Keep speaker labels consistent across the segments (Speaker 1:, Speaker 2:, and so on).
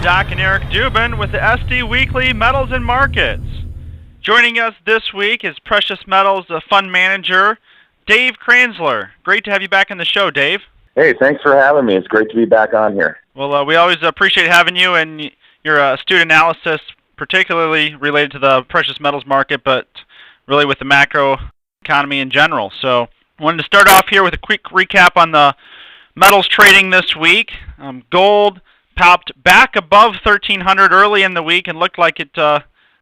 Speaker 1: Doc and Eric Dubin with the SD Weekly Metals and Markets. Joining us this week is Precious Metals Fund Manager Dave Kranzler. Great to have you back on the show, Dave.
Speaker 2: Hey, thanks for having me. It's great to be back on here.
Speaker 1: Well, we always appreciate having you and your astute analysis, particularly related to the precious metals market, but really with the macro economy in general. So I wanted to start off here with a quick recap on the metals trading this week. Gold popped back above 1,300 early in the week and looked like it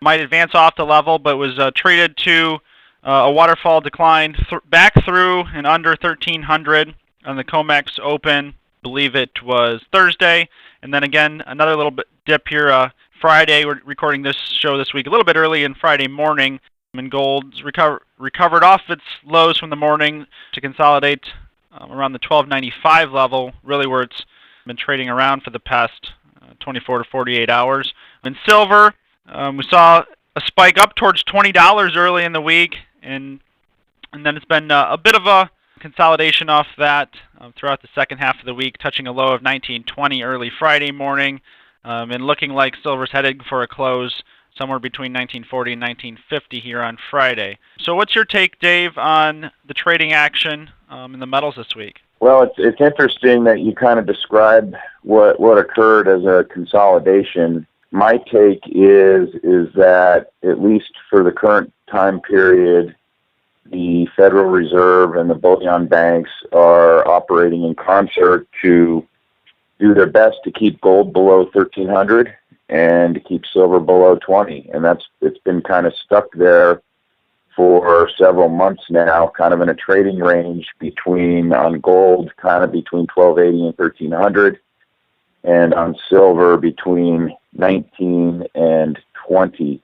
Speaker 1: might advance off the level, but was traded to a waterfall decline back through and under 1,300 on the COMEX Open. I believe it was Thursday, and then again another little bit dip here Friday. We're recording this show this week a little bit early in Friday morning, and gold's recovered off its lows from the morning to consolidate around the 1295 level, really where it's been trading around for the past 24 to 48 hours. In silver, we saw a spike up towards $20 early in the week, and then it's been a bit of a consolidation off that throughout the second half of the week, touching a low of 1920 early Friday morning, and looking like silver's headed for a close somewhere between 1940 and 1950 here on Friday. So what's your take, Dave, on the trading action in the metals this week?
Speaker 2: Well, it's interesting that you kind of described what occurred as a consolidation. My take is that, at least for the current time period, the Federal Reserve and the bullion banks are operating in concert to do their best to keep gold below 1,300 and to keep silver below 20. And it's been kind of stuck there for several months now, kind of in a trading range on gold, kind of between 1,280 and 1,300, and on silver between 19 and 20.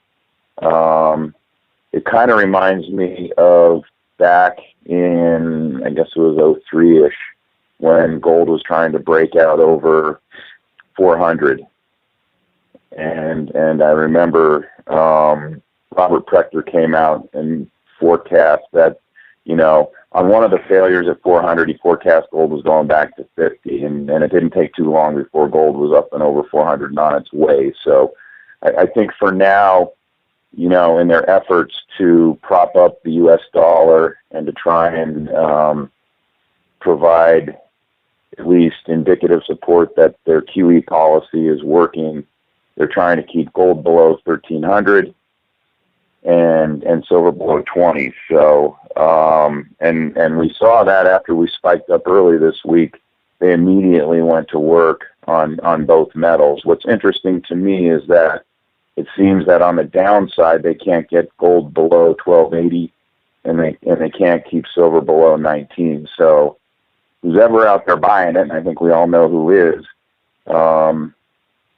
Speaker 2: It kind of reminds me of back in, I guess it was 03-ish, when gold was trying to break out over 400. And I remember Robert Prechter came out and forecast that, on one of the failures at 400, he forecast gold was going back to 50, and it didn't take too long before gold was up and over 400 and on its way. So I think for now, in their efforts to prop up the U.S. dollar and to try and provide at least indicative support that their QE policy is working, they're trying to keep gold below 1,300 and silver below 20. So, and we saw that after we spiked up early this week, they immediately went to work on both metals. What's interesting to me is that it seems that on the downside, they can't get gold below 1,280 and they can't keep silver below 19. So who's ever out there buying it, and I think we all know who is,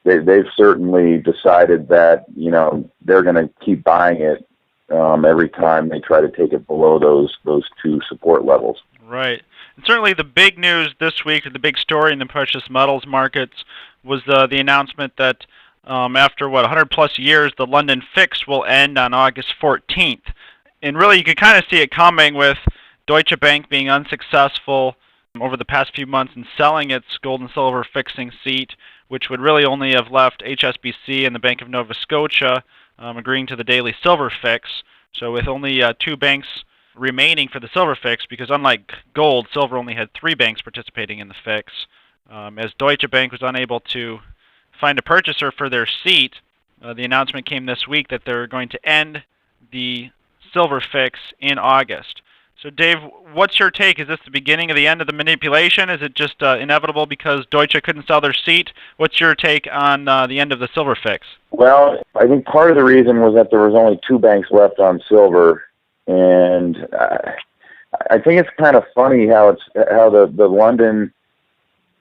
Speaker 2: they've certainly decided that, they're going to keep buying it every time they try to take it below those two support levels.
Speaker 1: Right. And certainly the big news this week, or the big story in the precious metals markets, was the announcement that after 100 plus years, the London fix will end on August 14th. And really, you could kind of see it coming with Deutsche Bank being unsuccessful over the past few months in selling its gold and silver fixing seat, which would really only have left HSBC and the Bank of Nova Scotia agreeing to the daily silver fix. So with only two banks remaining for the silver fix, because unlike gold, silver only had three banks participating in the fix, as Deutsche Bank was unable to find a purchaser for their seat, the announcement came this week that they're going to end the silver fix in August. So Dave, what's your take? Is this the beginning of the end of the manipulation? Is it just inevitable because Deutsche couldn't sell their seat? What's your take on the end of the silver fix?
Speaker 2: Well, I think part of the reason was that there was only two banks left on silver, and I think it's kind of funny how the London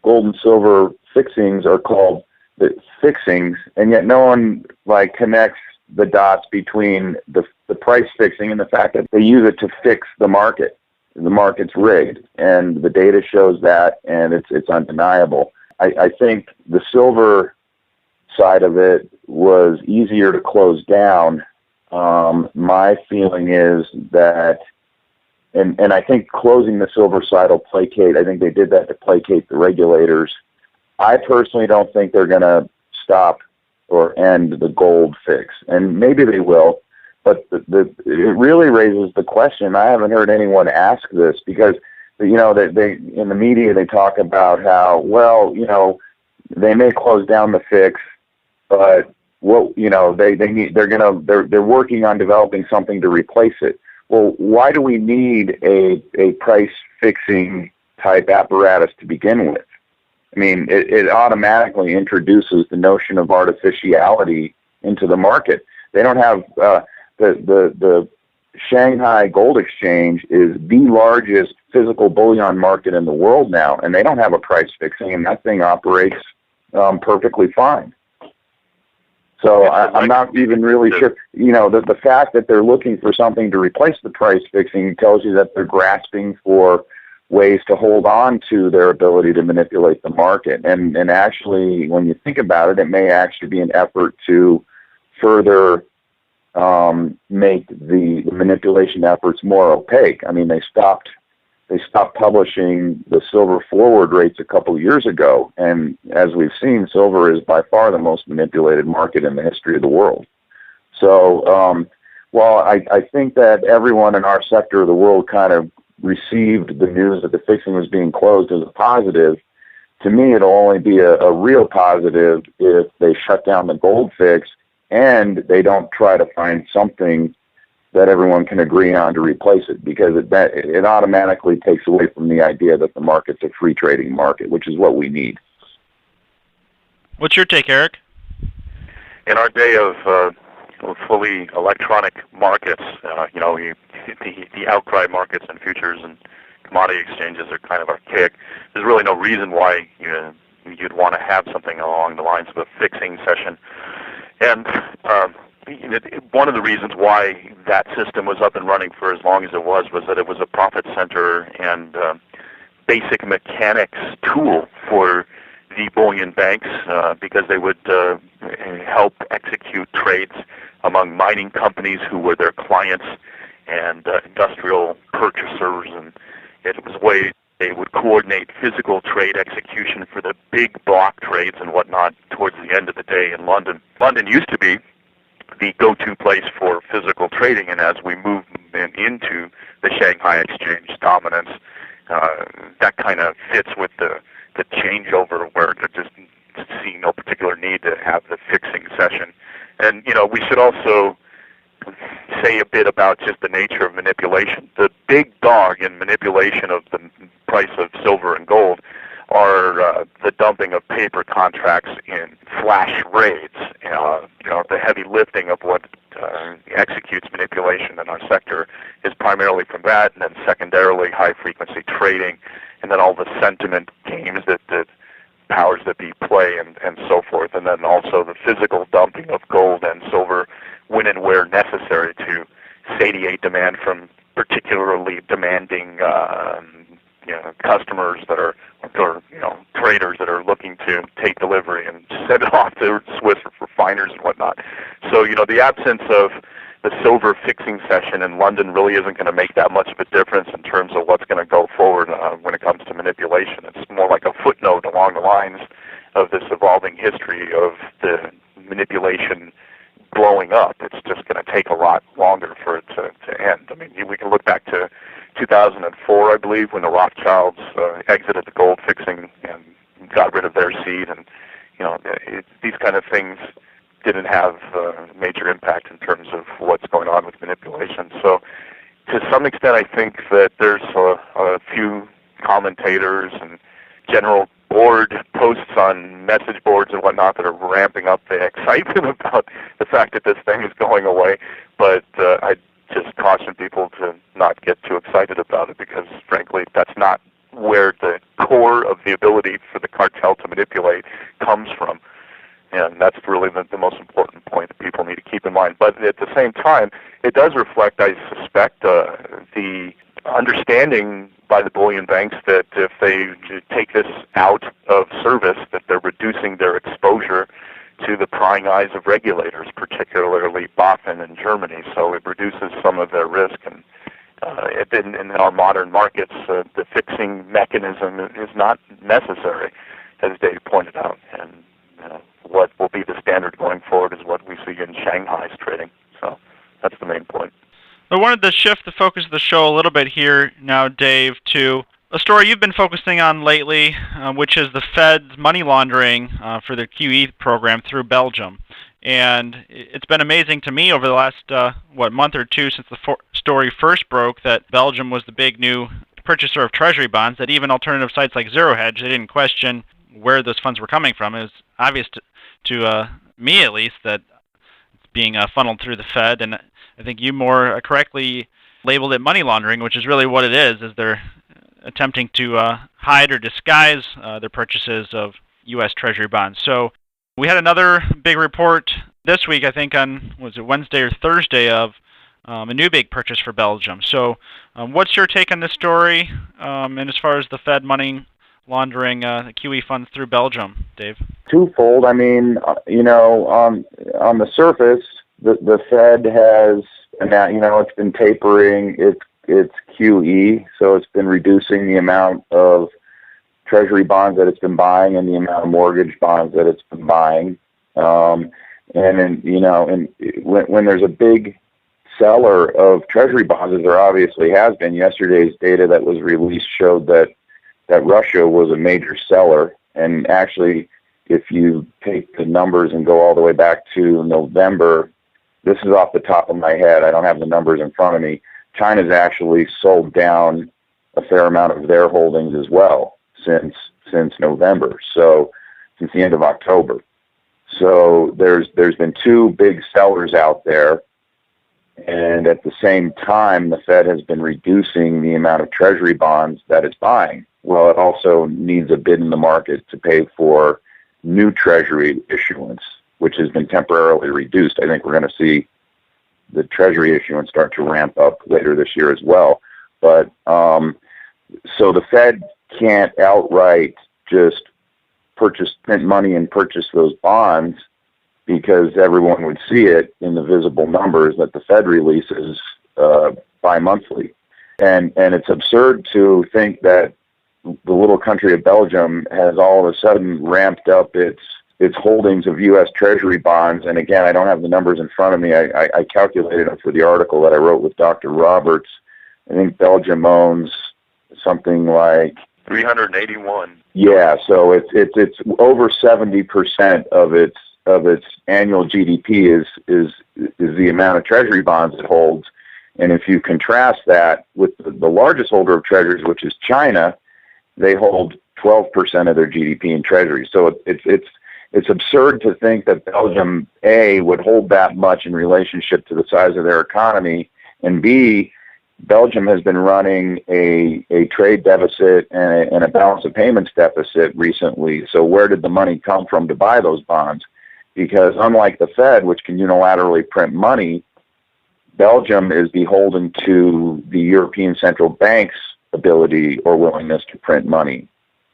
Speaker 2: gold and silver fixings are called the fixings, and yet no one connects the dots between the price fixing and the fact that they use it to fix the market. The market's rigged, and the data shows that, and it's undeniable. I think the silver side of it was easier to close down. My feeling is that, and I think closing the silver side will placate. I think they did that to placate the regulators. I personally don't think they're going to stop or end the gold fix. And maybe they will, but it really raises the question. I haven't heard anyone ask this because, they in the media, they talk about how, well, they may close down the fix, but they're working on developing something to replace it. Well, why do we need a price fixing type apparatus to begin with? I mean, it automatically introduces the notion of artificiality into the market. They don't have the Shanghai Gold Exchange is the largest physical bullion market in the world now, and they don't have a price fixing, and that thing operates perfectly fine. So I'm not even really sure. The fact that they're looking for something to replace the price fixing tells you that they're grasping for ways to hold on to their ability to manipulate the market. And actually, when you think about it, it may actually be an effort to further make the manipulation efforts more opaque. I mean, they stopped publishing the silver forward rates a couple of years ago, and as we've seen, silver is by far the most manipulated market in the history of the world. So, while I think that everyone in our sector of the world kind of received the news that the fixing was being closed as a positive, to me it'll only be a real positive if they shut down the gold fix and they don't try to find something that everyone can agree on to replace it, because it automatically takes away from the idea that the market's a free trading market, which is what we need.
Speaker 1: What's your take, Eric?
Speaker 3: In our day of fully electronic markets, the outcry markets and futures and commodity exchanges are kind of archaic. There's really no reason why you'd want to have something along the lines of a fixing session. And one of the reasons why that system was up and running for as long as it was that it was a profit center and basic mechanics tool for the bullion banks, because they would help execute trades among mining companies who were their clients and industrial purchasers, and it was a way they would coordinate physical trade execution for the big block trades and whatnot towards the end of the day in London. London used to be the go-to place for physical trading, and as we move into the Shanghai Exchange dominance, that kind of fits with the changeover where they're just seeing no particular need to have the fixing session. And, we should also say a bit about just the nature of manipulation. The big dog in manipulation of the price of silver and gold are the dumping of paper contracts in flash raids. The heavy lifting of what executes manipulation in our sector is primarily from that, and then secondarily high-frequency trading, and then all the sentiment games that powers that be play and so forth, and then also the physical dumping of gold and silver when and where necessary to satiate demand from particularly demanding customers that are, or traders that are looking to take delivery and send it off to Swiss refiners and whatnot. So, the absence of the silver fixing session in London really isn't going to make that much of a difference in terms of what's going to go forward when it comes to manipulation. It's more like a footnote along the lines of this evolving history of the manipulation blowing up. It's just going to take a lot longer for it to end. I mean, we can look back to 2004, I believe, when the Rothschilds exited the gold fixing and got rid of their seed, and these kind of things didn't have a major impact in terms of what's going on with manipulation. So, to some extent, I think that there's a few commentators and general board posts on message boards and whatnot that are ramping up the excitement about the fact that this thing is going away. But I just caution people to not get too excited about it, because frankly that's not where the core of the ability for the cartel to manipulate comes from. And that's really the most important point that people need to keep in mind. But at the same time, it does reflect, I suspect, the understanding by the bullion banks that if they take this out of service, that they're reducing their exposure to the prying eyes of regulators, particularly BaFin in Germany. So it reduces some of their risk. And in our modern markets, the fixing mechanism is not necessary, as Dave pointed out. And what will be the standard going forward is what we see in Shanghai's trading. So that's the main point.
Speaker 1: I wanted to shift the focus of the show a little bit here now, Dave, to a story you've been focusing on lately, which is the Fed's money laundering for their QE program through Belgium. And it's been amazing to me over the last, month or two since the story first broke that Belgium was the big new purchaser of treasury bonds, that even alternative sites like Zero Hedge, they didn't question where those funds were coming from. It was obvious to me, at least, that it's being funneled through the Fed. And I think you more correctly labeled it money laundering, which is really what it is they're attempting to hide or disguise their purchases of U.S. Treasury bonds. So we had another big report this week, I think on, was it Wednesday or Thursday, of a new big purchase for Belgium. So what's your take on this story, and as far as the Fed money laundering the QE funds through Belgium, Dave?
Speaker 2: Twofold. I mean, on the surface, the Fed has, it's been tapering its QE, so it's been reducing the amount of Treasury bonds that it's been buying and the amount of mortgage bonds that it's been buying. And when there's a big seller of Treasury bonds, as there obviously has been, yesterday's data that was released showed that Russia was a major seller. And actually, if you take the numbers and go all the way back to November, this is off the top of my head, I don't have the numbers in front of me, China's actually sold down a fair amount of their holdings as well since November, so since the end of October. So there's been two big sellers out there, and at the same time, the Fed has been reducing the amount of Treasury bonds that it's buying. Well, it also needs a bid in the market to pay for new Treasury issuance, which has been temporarily reduced. I think we're going to see the Treasury issuance start to ramp up later this year as well. But so the Fed can't outright just print money and purchase those bonds, because everyone would see it in the visible numbers that the Fed releases bi-monthly. And it's absurd to think that the little country of Belgium has all of a sudden ramped up its holdings of U.S. Treasury bonds. And again, I don't have the numbers in front of me. I calculated them for the article that I wrote with Dr. Roberts. I think Belgium owns something like
Speaker 3: 381.
Speaker 2: Yeah, so it's over 70% of its annual GDP is the amount of Treasury bonds it holds. And if you contrast that with the largest holder of treasuries, which is China, they hold 12% of their GDP in treasuries. So it's absurd to think that Belgium, A, would hold that much in relationship to the size of their economy, and B, Belgium has been running a trade deficit and a balance of payments deficit recently. So where did the money come from to buy those bonds? Because unlike the Fed, which can unilaterally print money, Belgium is beholden to the European Central Bank's ability or willingness to print money.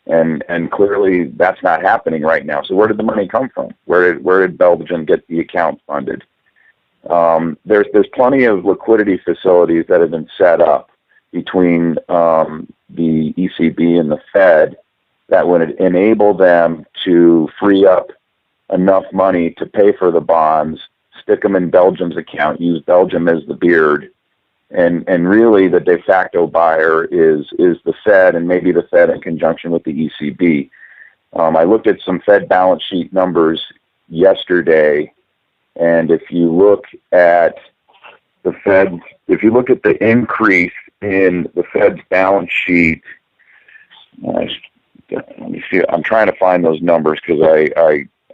Speaker 2: And clearly that's not happening right now. So where did the money come from? Where did Belgium get the account funded? There's plenty of liquidity facilities that have been set up between the ECB and the Fed that would enable them to free up enough money to pay for the bonds, stick them in Belgium's account, use Belgium as the beard, and really the de facto buyer is the Fed, and maybe the Fed in conjunction with the ECB. I looked at some Fed balance sheet numbers yesterday, and if you look at the Fed, if you look at the increase in the Fed's balance sheet, let me see. I'm trying to find those numbers because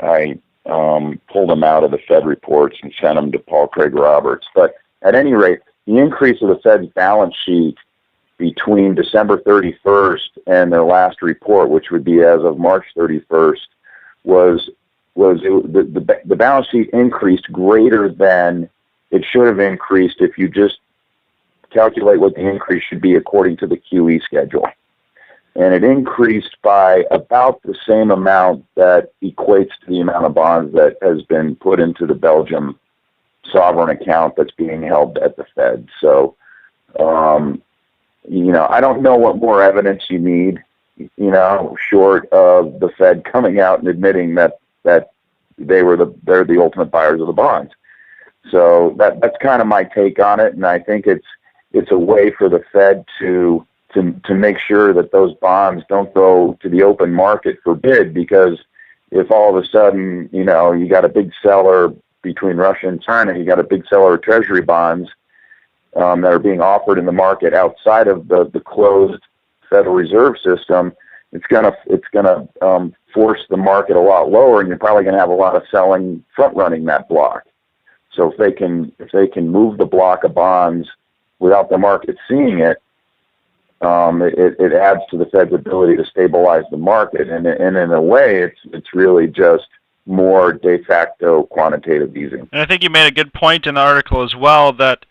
Speaker 2: I pulled them out of the Fed reports and sent them to Paul Craig Roberts. But at any rate, the increase of the Fed's balance sheet between December 31st and their last report, which would be as of March 31st, the balance sheet increased greater than it should have increased if you just calculate what the increase should be according to the QE schedule. And it increased by about the same amount that equates to the amount of bonds that has been put into the Belgium sovereign account that's being held at the Fed. So, I don't know what more evidence you need, short of the Fed coming out and admitting that that they're the ultimate buyers of the bonds. So that's kind of my take on it, and I think it's a way for the Fed to make sure that those bonds don't go to the open market for bid, because if all of a sudden, you got a big seller between Russia and China, you got a big seller of treasury bonds that are being offered in the market outside of the closed Federal Reserve System, it's gonna force the market a lot lower, and you're probably going to have a lot of selling front running that block. So if they can move the block of bonds without the market seeing it, it adds to the Fed's ability to stabilize the market, and in a way, it's really just more de facto quantitative easing.
Speaker 1: And I think you made a good point in the article as well, that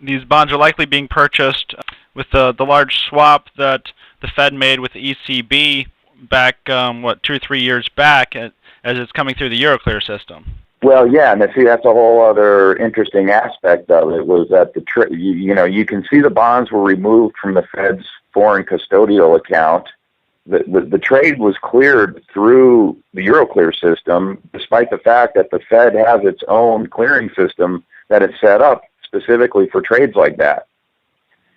Speaker 1: these bonds are likely being purchased with the large swap that the Fed made with the ECB back 2 or 3 years back, as it's coming through the Euroclear system.
Speaker 2: Well, yeah, and that's a whole other interesting aspect of it, was that you can see the bonds were removed from the Fed's foreign custodial account. The trade was cleared through the Euroclear system, despite the fact that the Fed has its own clearing system that is set up specifically for trades like that.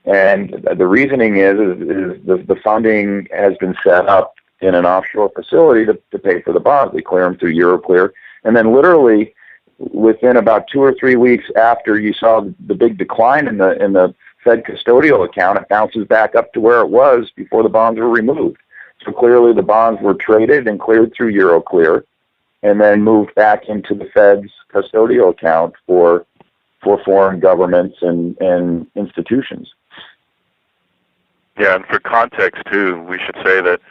Speaker 2: And the reasoning is the funding has been set up in an offshore facility to pay for the bonds. They clear them through Euroclear. And then literally within about 2 or 3 weeks after you saw the big decline in the Fed custodial account, it bounces back up to where it was before the bonds were removed. So clearly the bonds were traded and cleared through Euroclear and then moved back into the Fed's custodial account for foreign governments and institutions.
Speaker 3: Yeah, and for context, too, we should say that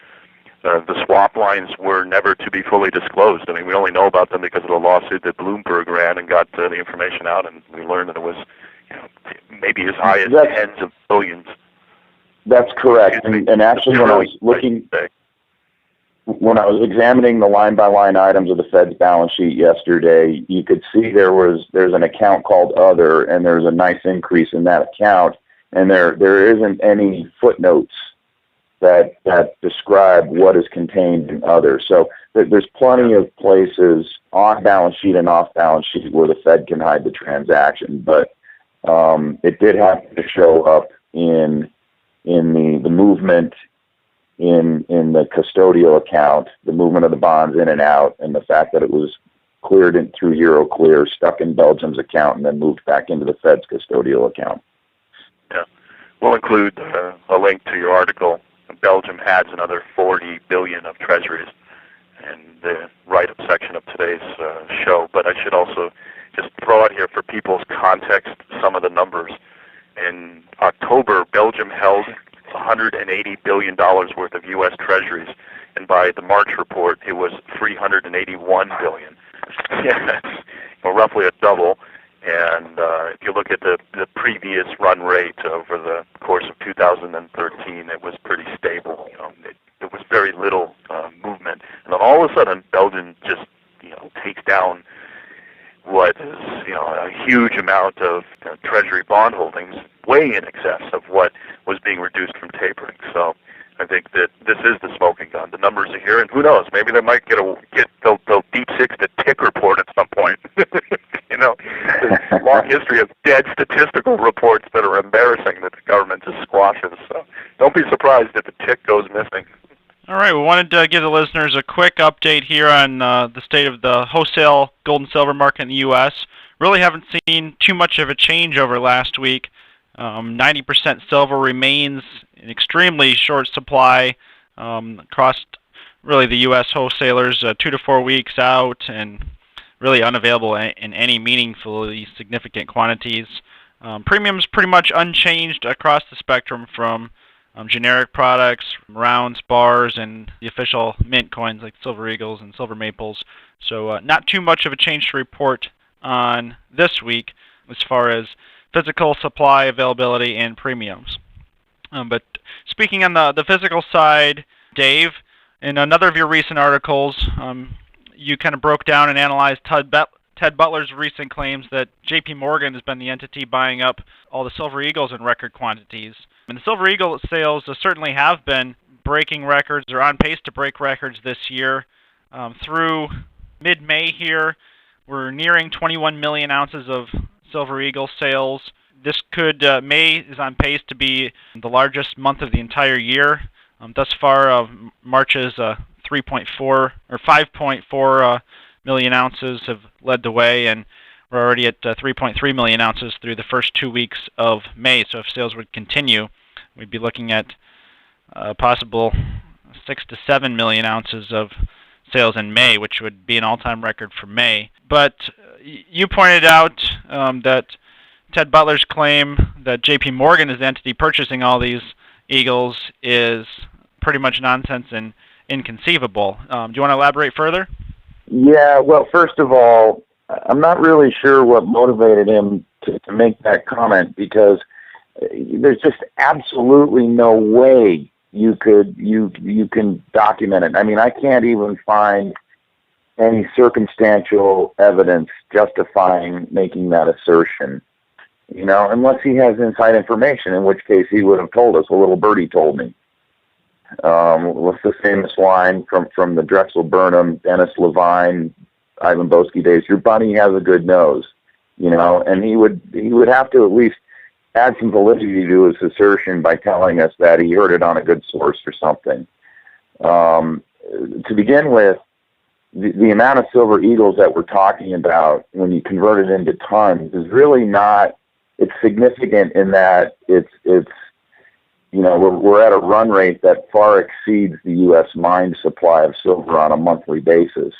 Speaker 3: the swap lines were never to be fully disclosed. I mean, we only know about them because of the lawsuit that Bloomberg ran and got the information out, and we learned that it was maybe as high as tens of billions.
Speaker 2: That's correct. And actually, when I was examining the line-by-line items of the Fed's balance sheet yesterday, you could see there's an account called Other, and there's a nice increase in that account, and there isn't any footnotes that describe what is contained in Other. So there's plenty of places on balance sheet and off balance sheet where the Fed can hide the transaction, but it did have to show up in the movement in the custodial account, the movement of the bonds in and out, and the fact that it was cleared in through Euroclear, stuck in Belgium's account, and then moved back into the Fed's custodial account.
Speaker 3: Yeah, we'll include a link to your article. Belgium adds another 40 billion of treasuries in the write-up section of today's show. But I should also just throw out here for people's context some of the numbers. In October, Belgium held $180 billion worth of U.S. treasuries, and by the March report, it was $381 billion. Yeah, that's roughly a double. And if you look at the previous run rate over the course of 2013, it was pretty stable. There was very little movement, and then all of a sudden, Belgium just takes down what is a huge amount of treasury bond holdings, way in excess of what was being reduced from tapering. So I think that this is the smoking gun. The numbers are here, and who knows? Maybe they might they'll deep six the tick report at some point. There's a long history of dead statistical reports that are embarrassing that the government just squashes. So don't be surprised if the tick goes missing.
Speaker 1: All right, we wanted to give the listeners a quick update here on the state of the wholesale gold and silver market in the U.S. Really haven't seen too much of a change over last week. 90% silver remains in extremely short supply across really the U.S. wholesalers, 2 to 4 weeks out, and really unavailable in any meaningfully significant quantities. Premiums pretty much unchanged across the spectrum from generic products, rounds, bars, and the official mint coins like Silver Eagles and Silver Maples. So not too much of a change to report on this week as far as physical supply availability and premiums. But speaking on the physical side, Dave, in another of your recent articles, you kind of broke down and analyzed Ted Butler's recent claims that J.P. Morgan has been the entity buying up all the Silver Eagles in record quantities. And the Silver Eagle sales certainly have been breaking records or on pace to break records this year. Through mid-May here, we're nearing 21 million ounces of Silver Eagle sales. This could, May is on pace to be the largest month of the entire year. Thus far, March's 3.4 or 5.4 million ounces have led the way, and we're already at 3.3 million ounces through the first 2 weeks of May. So if sales would continue, we'd be looking at possible 6 to 7 million ounces of sales in May, which would be an all-time record for May. But you pointed out that Ted Butler's claim that J.P. Morgan is the entity purchasing all these Eagles is pretty much nonsense and inconceivable. Do you want to elaborate further?
Speaker 2: Yeah, well, first of all, I'm not really sure what motivated him to make that comment, because there's just absolutely no way you can document it. I mean, I can't even find any circumstantial evidence justifying making that assertion, unless he has inside information, in which case he would have told us. A little birdie told me. What's the famous line from the Drexel Burnham, Dennis Levine, Ivan Boesky days? Your bunny has a good nose, and he would have to at least add some validity to his assertion by telling us that he heard it on a good source or something. To begin with, the amount of Silver Eagles that we're talking about, when you convert it into tons, is really not. It's significant in that it's we're at a run rate that far exceeds the U.S. mine supply of silver on a monthly basis.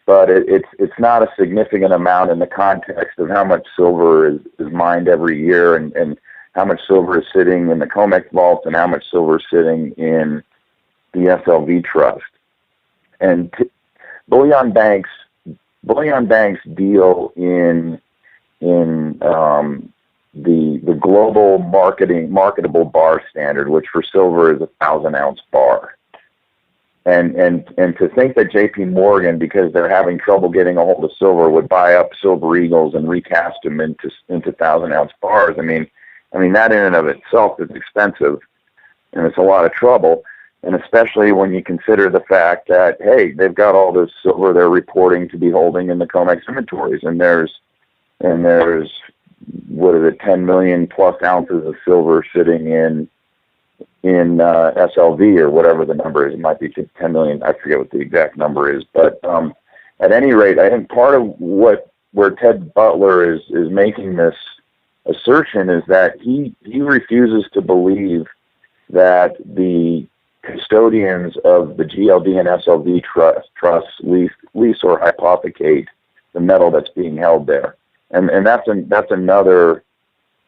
Speaker 2: But it's not a significant amount in the context of how much silver is mined every year, and how much silver is sitting in the COMEX vault, and how much silver is sitting in the SLV trust. And bullion banks deal in the global marketable bar standard, which for silver is 1,000-ounce bar. And to think that J.P. Morgan, because they're having trouble getting a hold of silver, would buy up Silver Eagles and recast them into 1,000-ounce bars. I mean that in and of itself is expensive, and it's a lot of trouble. And especially when you consider the fact that, hey, they've got all this silver they're reporting to be holding in the COMEX inventories, and there's what is it, 10 million plus ounces of silver sitting in SLV, or whatever the number is. It might be 10 million. I forget what the exact number is. But at any rate, I think part of where Ted Butler is making this assertion is that he refuses to believe that the custodians of the GLD and SLV trusts lease or hypothecate the metal that's being held there. And that's another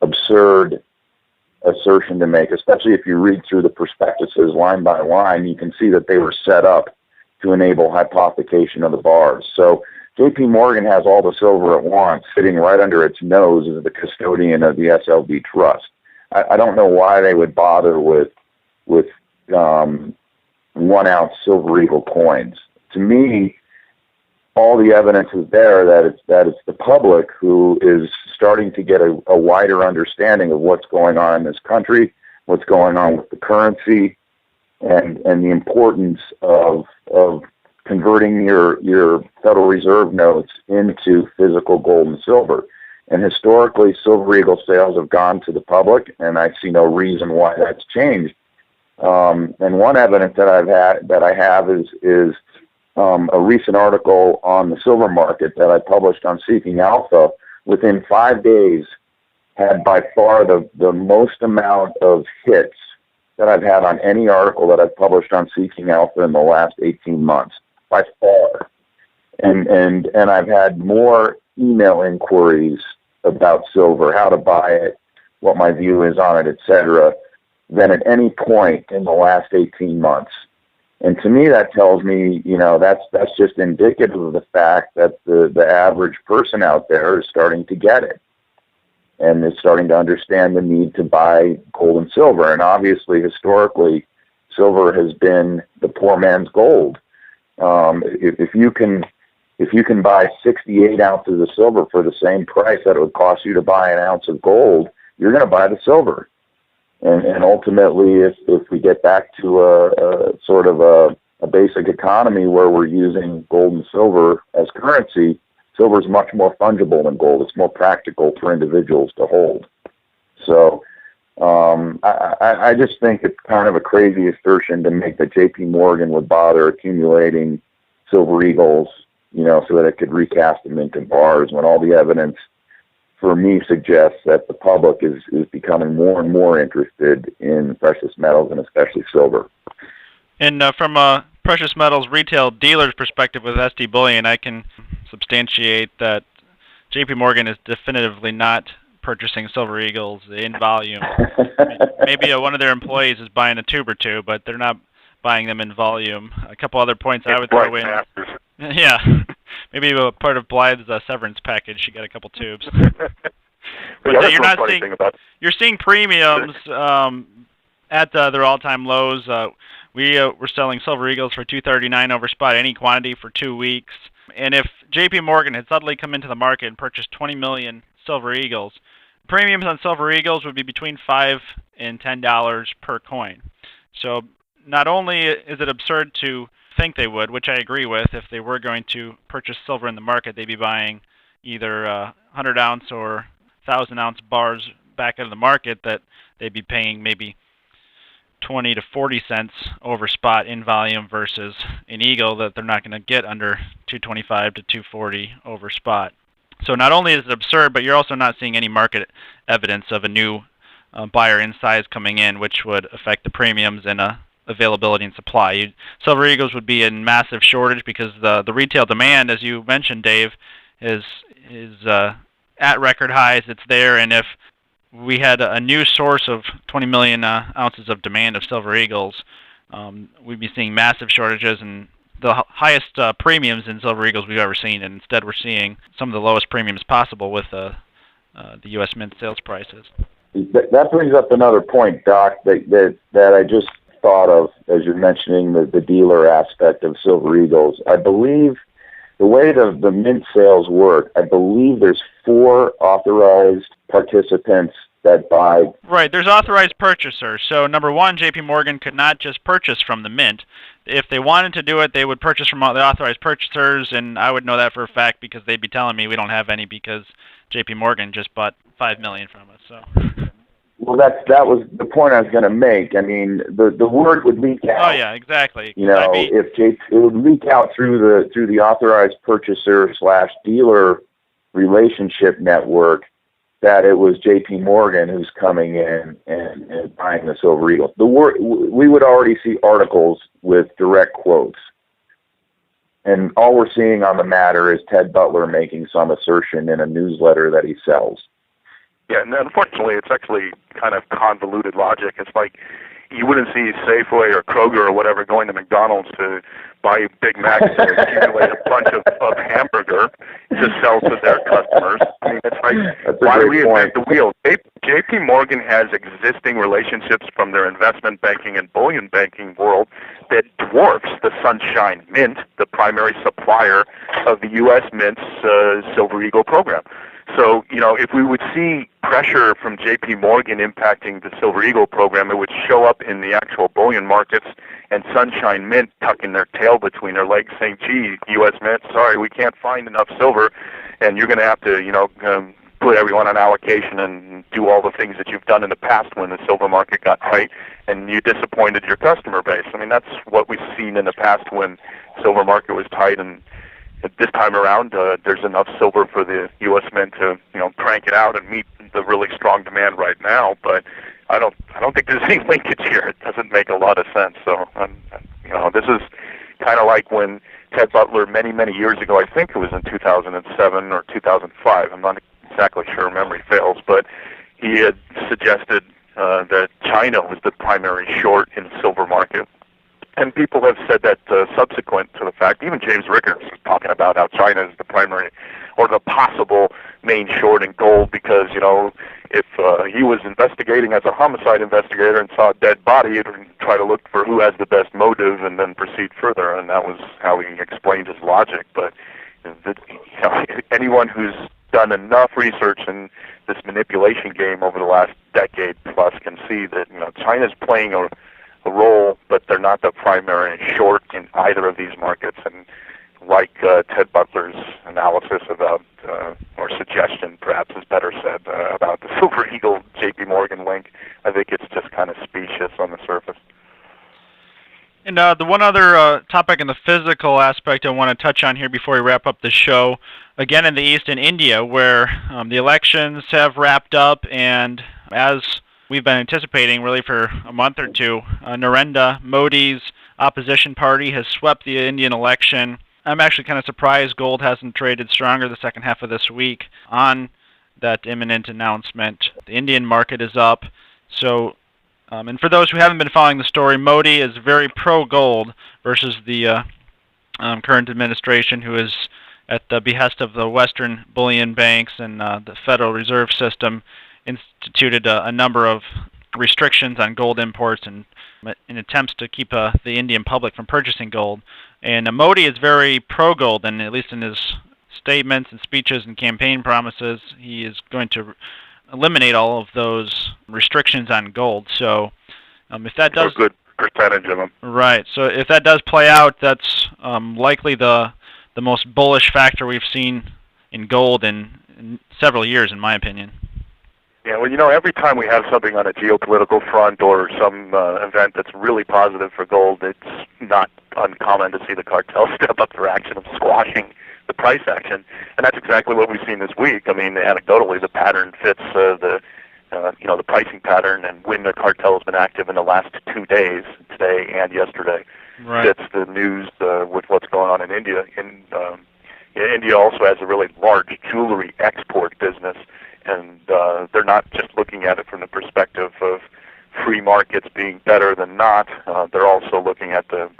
Speaker 2: absurd assertion to make, especially if you read through the prospectuses line by line. You can see that they were set up to enable hypothecation of the bars. So J.P. Morgan has all the silver it wants sitting right under its nose as the custodian of the SLV trust. I don't know why they would bother with 1-ounce Silver Eagle coins. To me, all the evidence is there that it's the public who is starting to get a wider understanding of what's going on in this country, what's going on with the currency, and the importance of converting your Federal Reserve notes into physical gold and silver. And historically, Silver Eagle sales have gone to the public, and I see no reason why that's changed. And one evidence that I have is a recent article on the silver market that I published on Seeking Alpha. Within 5 days, had by far the most amount of hits that I've had on any article that I've published on Seeking Alpha in the last 18 months, by far. And I've had more email inquiries about silver, how to buy it, what my view is on it, etc., than at any point in the last 18 months. And to me, that tells me, that's just indicative of the fact that the average person out there is starting to get it, and is starting to understand the need to buy gold and silver. And obviously, historically, silver has been the poor man's gold. If you can buy 68 ounces of silver for the same price that it would cost you to buy an ounce of gold, you're going to buy the silver. And ultimately, if we get back to a sort of a a basic economy where we're using gold and silver as currency, silver is much more fungible than gold. It's more practical for individuals to hold. So I just think it's kind of a crazy assertion to make that J.P. Morgan would bother accumulating silver eagles, so that it could recast them into bars, when all the evidence for me suggests that the public is becoming more and more interested in precious metals, and especially silver.
Speaker 1: And from a precious metals retail dealer's perspective with SD Bullion, I can substantiate that J.P. Morgan is definitively not purchasing silver eagles in volume. Maybe one of their employees is buying a tube or two, but they're not buying them in volume. A couple other points I would throw in. Yeah, maybe a part of Blythe's severance package. She got a couple tubes. But you're seeing premiums at their all-time lows. We were selling silver eagles for $239 over spot, any quantity for 2 weeks. And if J.P. Morgan had suddenly come into the market and purchased 20 million silver eagles, premiums on silver eagles would be between $5 and $10 per coin. So not only is it absurd to think they would, which I agree with, if they were going to purchase silver in the market, they'd be buying either 100-ounce or 1,000-ounce bars back into the market, that they'd be paying maybe 20 to 40 cents over spot in volume versus an eagle that they're not going to get under 225 to 240 over spot. So not only is it absurd, but you're also not seeing any market evidence of a new buyer in size coming in, which would affect the premiums and availability and supply. Silver eagles would be in massive shortage because the retail demand, as you mentioned, Dave, is at record highs. It's there, and if we had a new source of 20 million ounces of demand of silver eagles, we'd be seeing massive shortages and the highest premiums in silver eagles we've ever seen, and instead we're seeing some of the lowest premiums possible with the U.S. Mint sales prices.
Speaker 2: That brings up another point, Doc, that I just thought of as you're mentioning the dealer aspect of silver eagles. I believe the way the mint sales work, I believe there's 4 authorized participants that buy.
Speaker 1: Right, there's authorized purchasers. So number one, J.P. Morgan could not just purchase from the mint. If they wanted to do it, they would purchase from all the authorized purchasers, and I would know that for a fact because they'd be telling me we don't have any because J.P. Morgan just bought 5 million from us. So.
Speaker 2: Well, that was the point I was going to make. I mean, the word would leak out.
Speaker 1: Oh yeah, exactly.
Speaker 2: It would leak out through the authorized purchaser / dealer relationship network that it was J.P. Morgan who's coming in and buying the silver eagles. We would already see articles with direct quotes, and all we're seeing on the matter is Ted Butler making some assertion in a newsletter that he sells.
Speaker 3: Yeah, and unfortunately, it's actually kind of convoluted logic. It's like you wouldn't see Safeway or Kroger or whatever going to McDonald's to buy Big Macs and accumulate a bunch of hamburger to sell to their customers. I mean, it's like, why reinvent the wheel? J.P. Morgan has existing relationships from their investment banking and bullion banking world that dwarfs the Sunshine Mint, the primary supplier of the U.S. Mint's Silver Eagle program. So, if we would see pressure from J.P. Morgan impacting the Silver Eagle program, it would show up in the actual bullion markets, and Sunshine Mint tucking their tail between their legs saying, gee, U.S. Mint, sorry, we can't find enough silver, and you're going to have to, put everyone on allocation and do all the things that you've done in the past when the silver market got tight, and you disappointed your customer base. I mean, that's what we've seen in the past when silver market was tight, and this time around, there's enough silver for the U.S. Mint to, crank it out and meet the really strong demand right now. But I don't think there's any linkage here. It doesn't make a lot of sense. So, this is kind of like when Ted Butler many, many years ago, I think it was in 2007 or 2005. I'm not exactly sure. Memory fails, but he had suggested that China was the primary short in the silver market. And people have said that subsequent to the fact, even James Rickers was talking about how China is the primary or the possible main short in gold because, if he was investigating as a homicide investigator and saw a dead body, he'd try to look for who has the best motive and then proceed further, and that was how he explained his logic. But anyone who's done enough research in this manipulation game over the last decade plus can see that, China's playing a a role, but they're not the primary short in either of these markets. And like Ted Butler's analysis about, or suggestion perhaps is better said, about the Silver Eagle JP Morgan link, I think it's just kind of specious on the surface.
Speaker 1: And the one other topic in the physical aspect I want to touch on here before we wrap up the show, again in the East, in India, where the elections have wrapped up, and as we've been anticipating really for a month or two, Narendra Modi's opposition party has swept the Indian election. I'm actually kind of surprised gold hasn't traded stronger the second half of this week on that imminent announcement. The Indian market is up, so and for those who haven't been following the story, Modi is very pro-gold versus the current administration, who is at the behest of the Western bullion banks and the Federal Reserve System, instituted a number of restrictions on gold imports and in attempts to keep the Indian public from purchasing gold. And Modi is very pro-gold, and at least in his statements and speeches and campaign promises, he is going to eliminate all of those restrictions on gold. So if that does...
Speaker 3: a good percentage of them.
Speaker 1: Right. So if that does play out, that's likely the most bullish factor we've seen in gold in several years, in my opinion.
Speaker 3: Yeah, well, every time we have something on a geopolitical front or some event that's really positive for gold, it's not uncommon to see the cartel step up their action of squashing the price action, and that's exactly what we've seen this week. I mean, anecdotally, the pattern fits the pricing pattern, and when the cartel has been active in the last 2 days, today and yesterday,
Speaker 1: right,
Speaker 3: fits the news with what's going on in India. India also has a really large jewelry export business, and they're not just looking at it from the perspective of free markets being better than not. They're also looking at the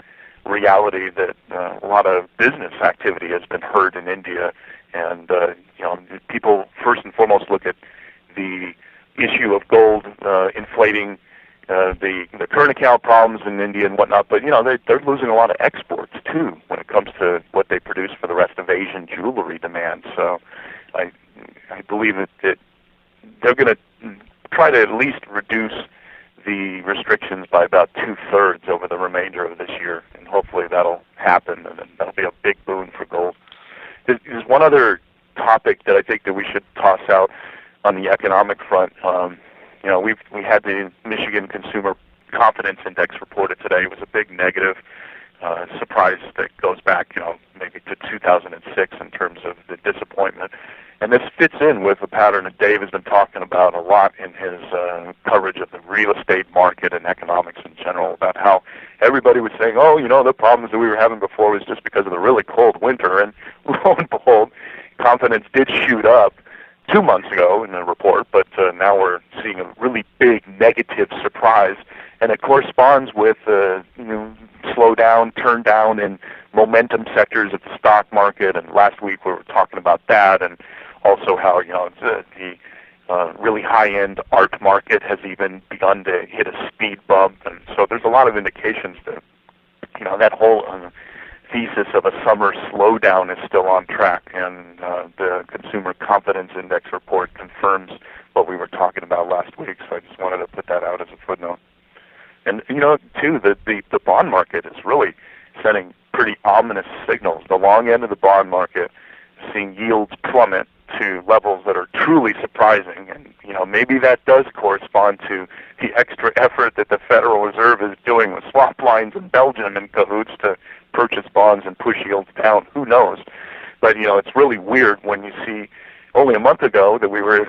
Speaker 3: reality that a lot of business activity has been hurt in India, and people first and foremost look at the issue of gold inflating the current account problems in India and whatnot, but they're losing a lot of exports too when it comes to what they produce for the rest of Asian jewelry demand. So I believe that they're going to try to at least reduce the restrictions by about 2/3 over the remainder of this year, and hopefully that'll happen, and that'll be a big boon for gold. There's one other topic that I think that we should toss out on the economic front. We had the Michigan Consumer Confidence Index reported today. It was a big negative surprise that goes back, maybe to 2006 in terms of the disappointment. And this fits in with a pattern that Dave has been talking about a lot in his coverage of the real estate market and economics in general, about how everybody was saying, the problems that we were having before was just because of the really cold winter. And lo and behold, confidence did shoot up 2 months ago in the report, but now we're seeing a really big negative surprise, and it corresponds with slowdown, turn down in momentum sectors of the stock market. And last week we were talking about that, and also how the really high-end art market has even begun to hit a speed bump. And so there's a lot of indications that that whole thesis of a summer slowdown is still on track, and the Consumer Confidence Index report confirms what we were talking about last week. So I just wanted to put that out as a footnote. And too, the bond market is really sending pretty ominous signals. The long end of the bond market is seeing yields plummet to levels that are truly surprising, and maybe that does correspond to the extra effort that the Federal Reserve is doing with swap lines in Belgium in cahoots to purchase bonds and push yields down. Who knows? But it's really weird when you see only a month ago that we were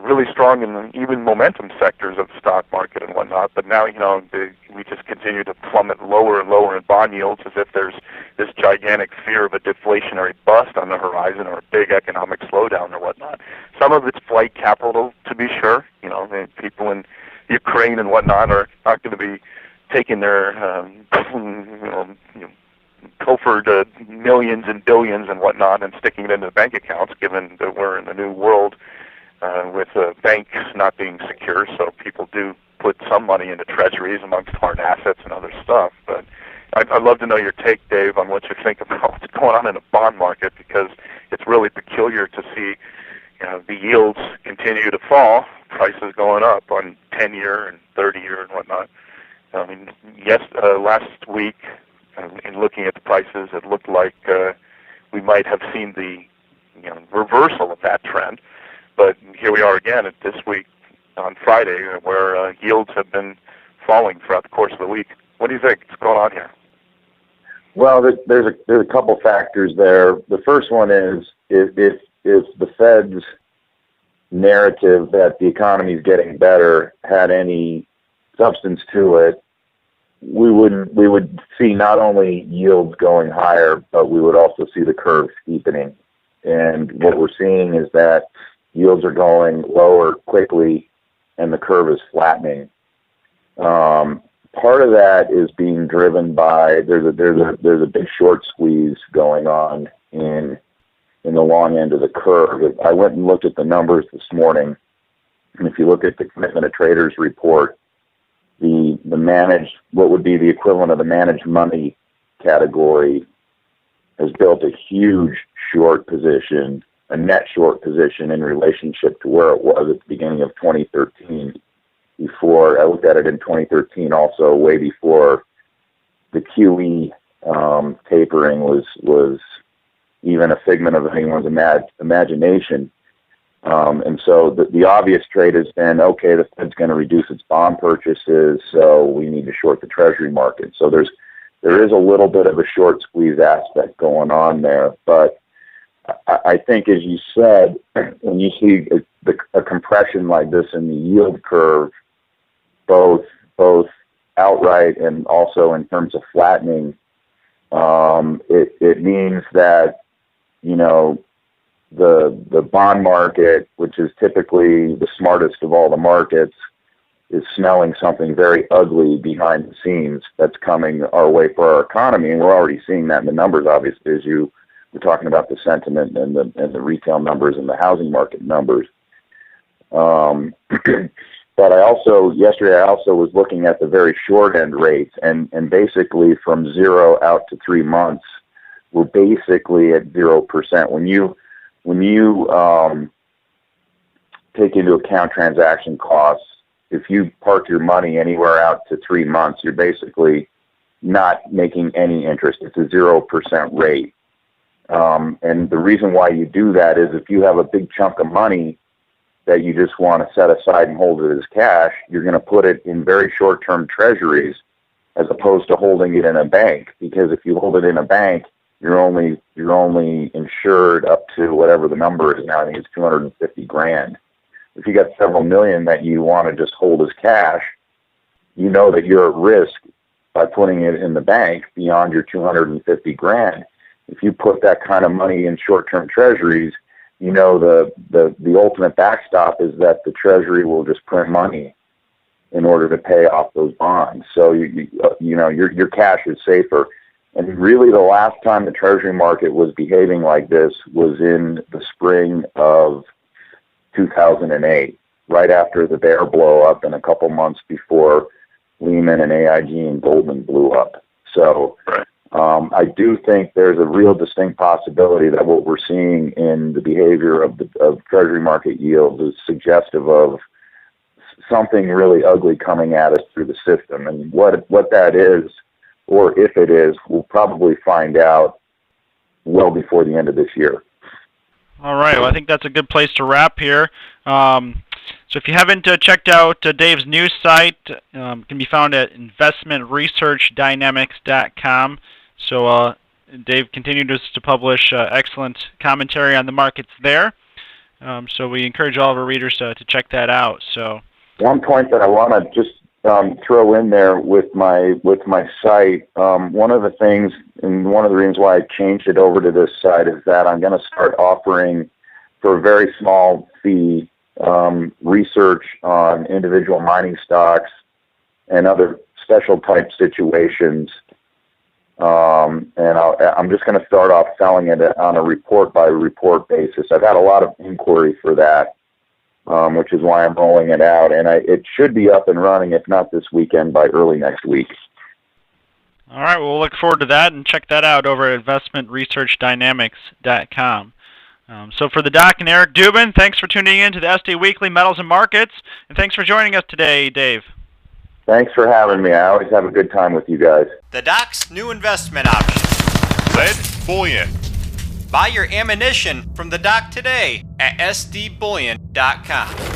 Speaker 3: really strong in even momentum sectors of the stock market and whatnot, but now we just continue to plummet lower and lower in bond yields, as if there's this gigantic fear of a deflationary bust on the horizon or a big economic slowdown or whatnot. Some of it's flight capital, to be sure. The people in Ukraine and whatnot are not going to be taking their pilfered millions and billions and whatnot and sticking it into bank accounts, given that we're in a new world with banks not being secure. So people do put some money into treasuries amongst hard assets and other stuff. But I'd love to know your take, Dave, on what you think about what's going on in the bond market, because it's really peculiar to see the yields continue to fall, prices going up on 10-year and 30-year and whatnot. I mean, yes, last week, in looking at the prices, it looked like we might have seen the reversal of that trend. But here we are again at this week on Friday, where yields have been falling throughout the course of the week. What do you think? What's going on here?
Speaker 2: Well, there's a couple factors there. The first one is if the Fed's narrative that the economy is getting better had any substance to it, we would see not only yields going higher, but we would also see the curve steepening. And what we're seeing is that yields are going lower quickly, and the curve is flattening. Part of that is being driven by there's a big short squeeze going on in the long end of the curve. I went and looked at the numbers this morning, and if you look at the Commitment of Traders report, the managed, what would be the equivalent of the managed money category, has built a huge short position, a net short position in relationship to where it was at the beginning of 2013. Before I looked at it in 2013, also way before the QE tapering was even a figment of anyone's imagination. And so the obvious trade has been, okay, the Fed's going to reduce its bond purchases, so we need to short the Treasury market. So there is a little bit of a short squeeze aspect going on there. But I think, as you said, when you see a compression like this in the yield curve, both outright and also in terms of flattening, it means that, the bond market, which is typically the smartest of all the markets, is smelling something very ugly behind the scenes that's coming our way for our economy. And we're already seeing that in the numbers, obviously, as you were talking about the sentiment and the retail numbers and the housing market numbers. But yesterday I also was looking at the very short end rates, and basically from 0 out to 3 months, we're basically at 0%. When you take into account transaction costs, if you park your money anywhere out to 3 months, you're basically not making any interest. It's a 0% rate. And the reason why you do that is if you have a big chunk of money that you just want to set aside and hold it as cash, you're going to put it in very short-term treasuries as opposed to holding it in a bank. Because if you hold it in a bank, you're only insured up to whatever the number is now. I think it's $250,000. If you got several million that you want to just hold as cash, you know that you're at risk by putting it in the bank beyond your $250,000. If you put that kind of money in short-term treasuries, the ultimate backstop is that the Treasury will just print money in order to pay off those bonds. So your cash is safer. And really, the last time the Treasury market was behaving like this was in the spring of 2008, right after the bear blow up, and a couple months before Lehman and AIG and Goldman blew up. So I do think there's a real distinct possibility that what we're seeing in the behavior of Treasury market yields is suggestive of something really ugly coming at us through the system. And what that is, or if it is, we'll probably find out well before the end of this year.
Speaker 1: All right. Well, I think that's a good place to wrap here. So if you haven't checked out Dave's news site, it can be found at investmentresearchdynamics.com. So Dave continues to publish excellent commentary on the markets there. So we encourage all of our readers to check that out. So
Speaker 2: one point that I want to just throw in there with my site, one of the things and one of the reasons why I changed it over to this site is that I'm going to start offering, for a very small fee, research on individual mining stocks and other special type situations. And I'm just going to start off selling it on a report by report basis. I've had a lot of inquiry for that, which is why I'm rolling it out. And it should be up and running, if not this weekend, by early next week.
Speaker 1: All right, well, we'll look forward to that, and check that out over at investmentresearchdynamics.com. So for the Doc and Eric Dubin, thanks for tuning in to the SD Weekly Metals and Markets, and thanks for joining us today, Dave.
Speaker 2: Thanks for having me. I always have a good time with you guys.
Speaker 4: The Doc's new investment option.
Speaker 5: Lead bullion.
Speaker 4: Buy your ammunition from the Doc today at sdbullion.com.